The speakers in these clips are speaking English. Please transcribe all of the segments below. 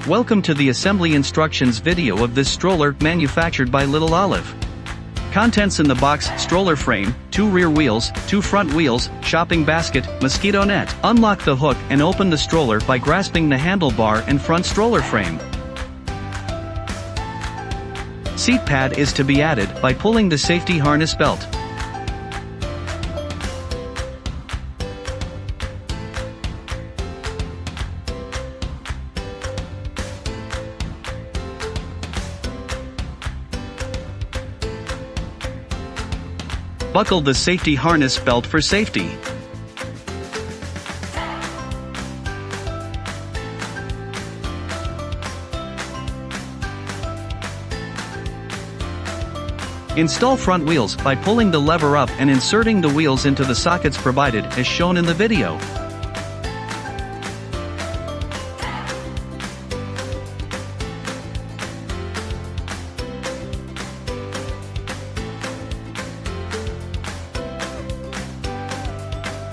Welcome to the assembly instructions video of this stroller manufactured by Little Olive. Contents in the box: stroller frame, 2 rear wheels, 2 front wheels, shopping basket, mosquito net. Unlock the hook and open the stroller by grasping the handlebar and front stroller frame. Seat pad is to be added by pulling the safety harness belt. Buckle the safety harness belt for safety. Install front wheels by pulling the lever up and inserting the wheels into the sockets provided as shown in the video.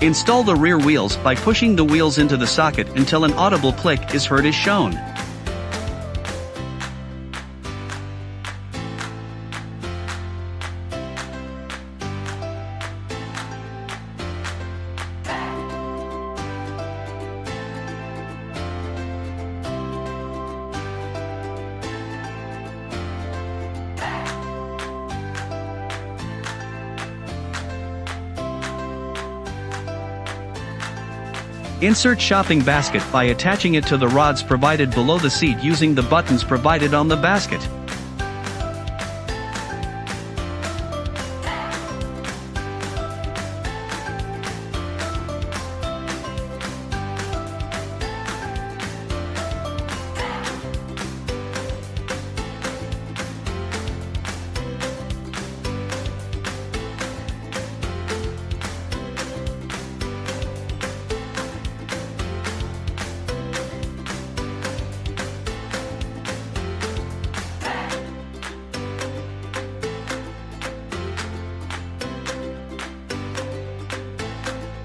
Install the rear wheels by pushing the wheels into the socket until an audible click is heard as shown. Insert shopping basket by attaching it to the rods provided below the seat using the buttons provided on the basket.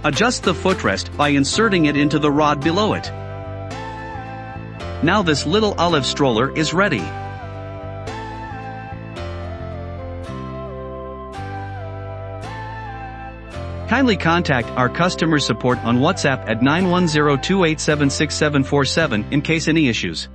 Adjust the footrest by inserting it into the rod below it. Now this Little Olive stroller is ready. Kindly contact our customer support on WhatsApp at 910-287-6747 in case any issues.